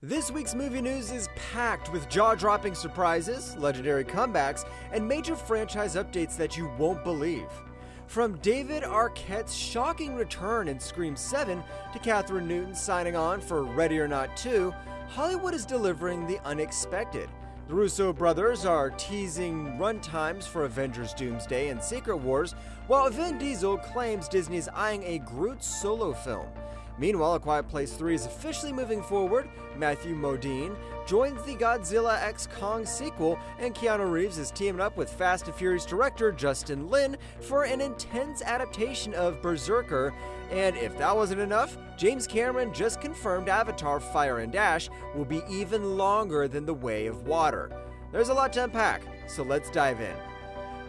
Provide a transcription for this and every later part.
This week's movie news is packed with jaw-dropping surprises, legendary comebacks, and major franchise updates that you won't believe. From David Arquette's shocking return in Scream 7 to Kathryn Newton signing on for Ready or Not 2, Hollywood is delivering the unexpected. The Russo brothers are teasing runtimes for Avengers Doomsday and Secret Wars, while Vin Diesel claims Disney is eyeing a Groot solo film. Meanwhile, A Quiet Place 3 is officially moving forward. Matthew Modine joins the Godzilla X Kong sequel, and Keanu Reeves is teaming up with Fast and Furious director Justin Lin for an intense adaptation of BRZRKR. And if that wasn't enough, James Cameron just confirmed Avatar Fire and Ash will be even longer than The Way of Water. There's a lot to unpack, so let's dive in.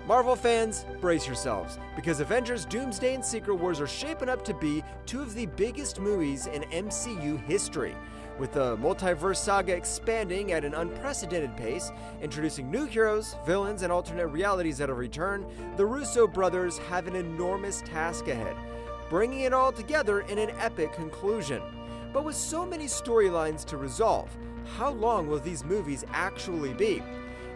Marvel fans, brace yourselves, because Avengers Doomsday and Secret Wars are shaping up to be two of the biggest movies in MCU history. With the multiverse saga expanding at an unprecedented pace, introducing new heroes, villains, and alternate realities at every turn, the Russo brothers have an enormous task ahead, bringing it all together in an epic conclusion. But with so many storylines to resolve, how long will these movies actually be?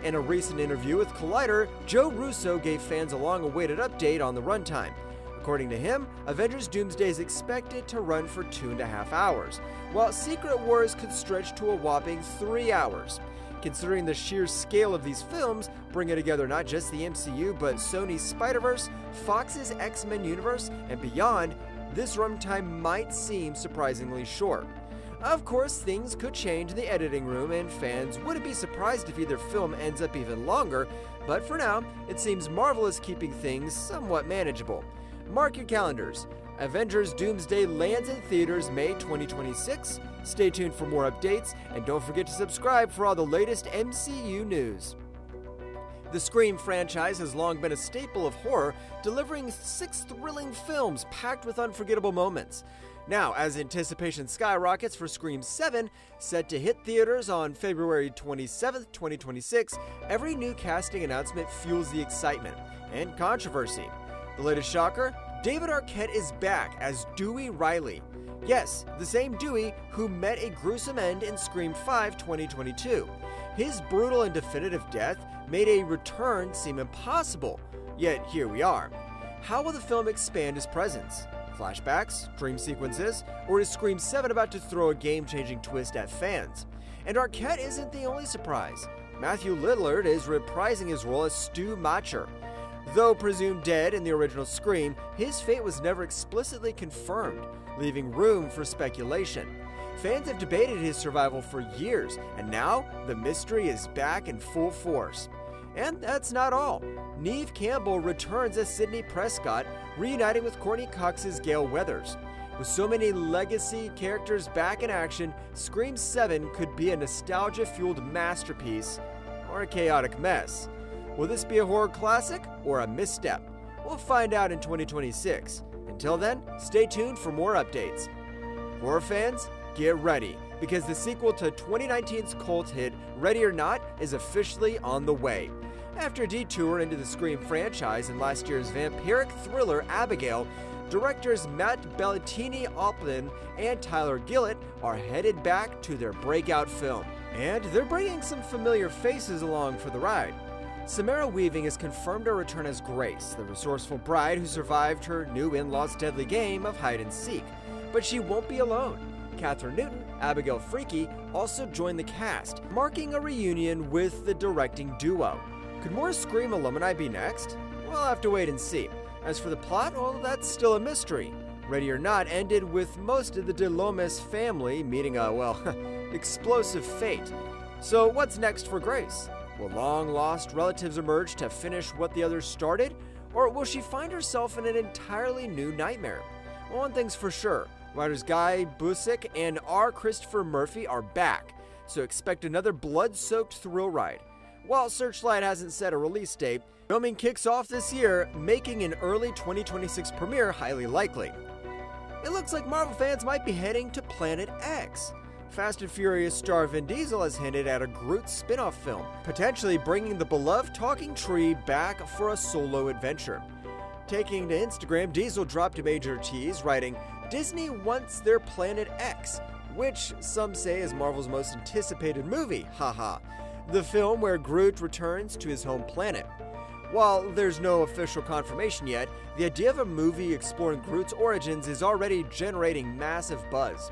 In a recent interview with Collider, Joe Russo gave fans a long-awaited update on the runtime. According to him, Avengers Doomsday is expected to run for 2.5 hours, while Secret Wars could stretch to a whopping 3 hours. Considering the sheer scale of these films, bringing together not just the MCU, but Sony's Spider-Verse, Fox's X-Men universe, and beyond, this runtime might seem surprisingly short. Of course, things could change in the editing room, and fans wouldn't be surprised if either film ends up even longer, but for now, it seems Marvel is keeping things somewhat manageable. Mark your calendars. Avengers Doomsday lands in theaters May 2026. Stay tuned for more updates, and don't forget to subscribe for all the latest MCU news. The Scream franchise has long been a staple of horror, delivering 6 thrilling films packed with unforgettable moments. Now, as anticipation skyrockets for Scream 7, set to hit theaters on February 27, 2026, every new casting announcement fuels the excitement and controversy. The latest shocker? David Arquette is back as Dewey Riley. Yes, the same Dewey who met a gruesome end in Scream 5 2022. His brutal and definitive death made a return seem impossible, yet here we are. How will the film expand his presence? Flashbacks, dream sequences, or is Scream 7 about to throw a game-changing twist at fans? And Arquette isn't the only surprise. Matthew Lillard is reprising his role as Stu Macher. Though presumed dead in the original Scream, his fate was never explicitly confirmed, leaving room for speculation. Fans have debated his survival for years, and now the mystery is back in full force. And that's not all. Neve Campbell returns as Sidney Prescott, reuniting with Courtney Cox's Gale Weathers. With so many legacy characters back in action, Scream 7 could be a nostalgia-fueled masterpiece or a chaotic mess. Will this be a horror classic or a misstep? We'll find out in 2026. Until then, stay tuned for more updates. Horror fans, get ready, because the sequel to 2019's cult hit Ready or Not is officially on the way. After a detour into the Scream franchise and last year's vampiric thriller Abigail, directors Matt Bellatini-Oplin and Tyler Gillett are headed back to their breakout film. And they're bringing some familiar faces along for the ride. Samara Weaving has confirmed her return as Grace, the resourceful bride who survived her new in-law's deadly game of hide-and-seek. But she won't be alone. Kathryn Newton, Abigail Freaky, also joined the cast, marking a reunion with the directing duo. Could more Scream alumni be next? We'll have to wait and see. As for the plot, well, that's still a mystery. Ready or Not ended with most of the De Lomas family meeting a, well, explosive fate. So what's next for Grace? Will long-lost relatives emerge to finish what the others started? Or will she find herself in an entirely new nightmare? Well, one thing's for sure. Writers Guy Busick and R. Christopher Murphy are back, so expect another blood-soaked thrill ride. While Searchlight hasn't set a release date, filming kicks off this year, making an early 2026 premiere highly likely. It looks like Marvel fans might be heading to Planet X. Fast and Furious star Vin Diesel has hinted at a Groot spin-off film, potentially bringing the beloved talking tree back for a solo adventure. Taking to Instagram, Diesel dropped a major tease, writing, "Disney wants their Planet X. which some say is Marvel's most anticipated movie, haha. The film where Groot returns to his home planet. While there's no official confirmation yet, the idea of a movie exploring Groot's origins is already generating massive buzz.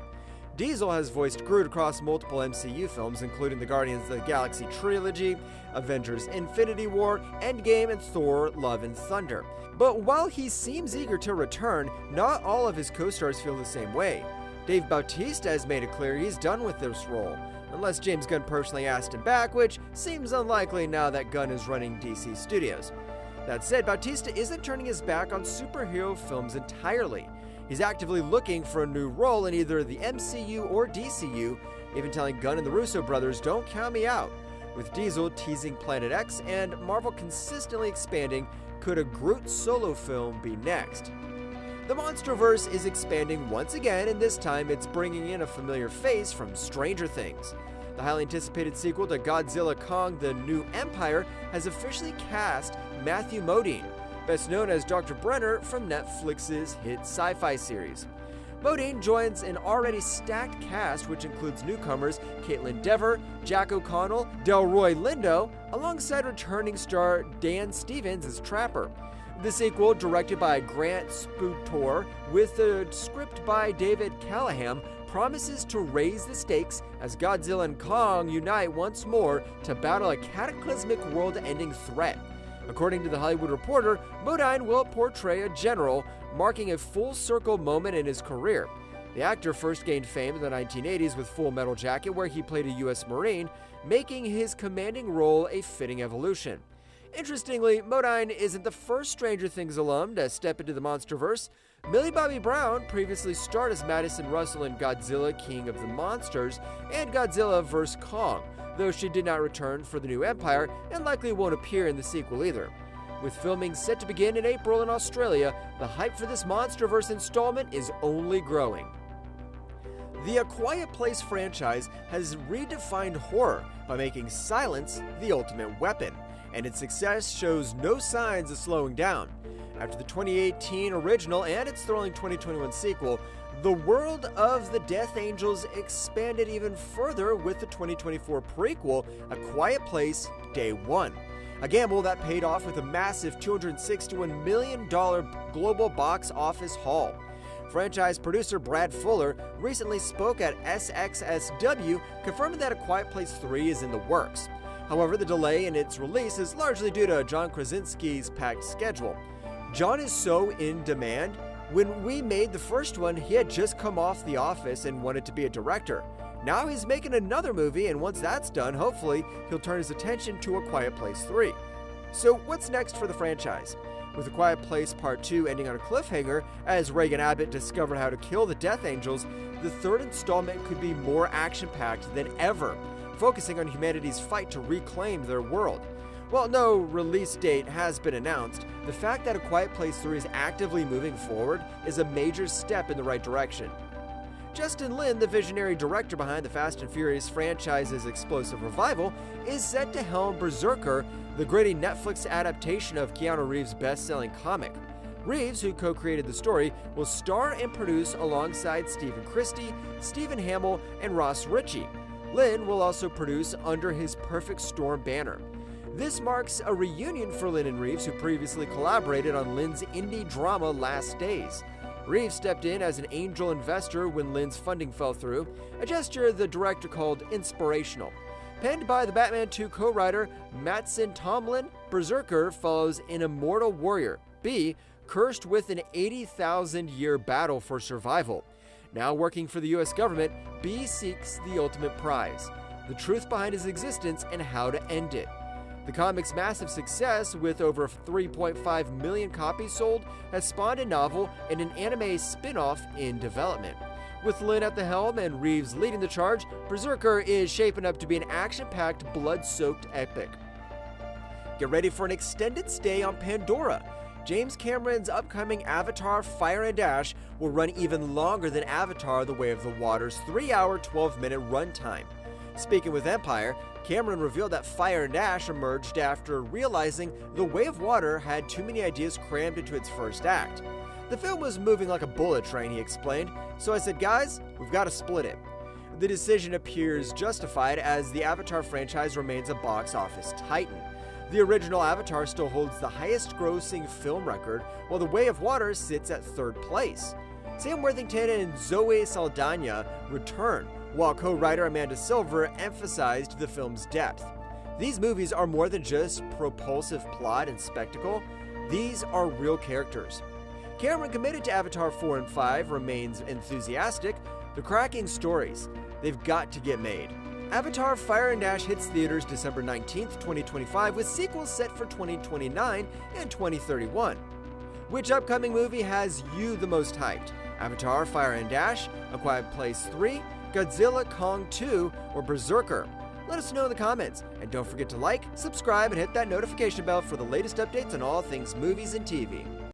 Diesel has voiced Groot across multiple MCU films, including the Guardians of the Galaxy trilogy, Avengers Infinity War, Endgame, and Thor: Love and Thunder. But while he seems eager to return, not all of his co-stars feel the same way. Dave Bautista has made it clear he's done with this role, unless James Gunn personally asked him back, which seems unlikely now that Gunn is running DC Studios. That said, Bautista isn't turning his back on superhero films entirely. He's actively looking for a new role in either the MCU or DCU, even telling Gunn and the Russo brothers, "Don't count me out." With Diesel teasing Planet X and Marvel consistently expanding, could a Groot solo film be next? The MonsterVerse is expanding once again, and this time it's bringing in a familiar face from Stranger Things. The highly anticipated sequel to Godzilla X Kong: The New Empire has officially cast Matthew Modine, best known as Dr. Brenner from Netflix's hit sci-fi series. Modine joins an already stacked cast which includes newcomers Caitlin Dever, Jack O'Connell, Delroy Lindo, alongside returning star Dan Stevens as Trapper. The sequel, directed by Grant Sputor with a script by David Callahan, promises to raise the stakes as Godzilla and Kong unite once more to battle a cataclysmic world-ending threat. According to The Hollywood Reporter, Modine will portray a general, marking a full-circle moment in his career. The actor first gained fame in the 1980s with Full Metal Jacket, where he played a U.S. Marine, making his commanding role a fitting evolution. Interestingly, Modine isn't the first Stranger Things alum to step into the MonsterVerse. Millie Bobby Brown previously starred as Madison Russell in Godzilla King of the Monsters and Godzilla vs. Kong, though she did not return for The New Empire and likely won't appear in the sequel either. With filming set to begin in April in Australia, the hype for this MonsterVerse installment is only growing. The A Quiet Place franchise has redefined horror by making silence the ultimate weapon, and its success shows no signs of slowing down. After the 2018 original and its thrilling 2021 sequel, the world of the Death Angels expanded even further with the 2024 prequel, A Quiet Place: Day One, a gamble that paid off with a massive $261 million global box office haul. Franchise producer Brad Fuller recently spoke at SXSW, confirming that A Quiet Place 3 is in the works. However, the delay in its release is largely due to John Krasinski's packed schedule. John is so in demand. When we made the first one, he had just come off The Office and wanted to be a director. Now he's making another movie, and once that's done, hopefully he'll turn his attention to A Quiet Place 3. So what's next for the franchise? With A Quiet Place Part 2 ending on a cliffhanger, as Reagan Abbott discovered how to kill the Death Angels, the third installment could be more action-packed than ever, focusing on humanity's fight to reclaim their world. While no release date has been announced, the fact that A Quiet Place 3 is actively moving forward is a major step in the right direction. Justin Lin, the visionary director behind the Fast and Furious franchise's explosive revival, is set to helm BRZRKR, the gritty Netflix adaptation of Keanu Reeves' best-selling comic. Reeves, who co-created the story, will star and produce alongside Stephen Christie, Stephen Hamill, and Ross Ritchie. Lin will also produce under his Perfect Storm banner. This marks a reunion for Lin and Reeves, who previously collaborated on Lin's indie drama Last Days. Reeves stepped in as an angel investor when Lin's funding fell through, a gesture the director called inspirational. Penned by the Batman 2 co-writer Mattson Tomlin, BRZRKR follows an immortal warrior, B, cursed with an 80,000-year battle for survival. Now working for the US government, B seeks the ultimate prize, the truth behind his existence and how to end it. The comic's massive success, with over 3.5 million copies sold, has spawned a novel and an anime spin-off in development. With Lin at the helm and Reeves leading the charge, BRZRKR is shaping up to be an action-packed, blood-soaked epic. Get ready for an extended stay on Pandora. James Cameron's upcoming Avatar: Fire and Ash will run even longer than Avatar: The Way of the Water's 3-hour, 12-minute runtime. Speaking with Empire, Cameron revealed that Fire and Ash emerged after realizing The Way of Water had too many ideas crammed into its first act. The film was moving like a bullet train, he explained, so I said, guys, we've got to split it. The decision appears justified as the Avatar franchise remains a box office titan. The original Avatar still holds the highest grossing film record, while The Way of Water sits at third place. Sam Worthington and Zoe Saldana return, while co-writer Amanda Silver emphasized the film's depth. These movies are more than just propulsive plot and spectacle, these are real characters. Cameron, committed to Avatar 4 and 5, remains enthusiastic. They're cracking stories. They've got to get made. Avatar Fire and Ash hits theaters December 19th, 2025, with sequels set for 2029 and 2031. Which upcoming movie has you the most hyped? Avatar Fire and Ash, A Quiet Place 3, Godzilla X Kong 2, or BRZRKR? Let us know in the comments, and don't forget to like, subscribe, and hit that notification bell for the latest updates on all things movies and TV.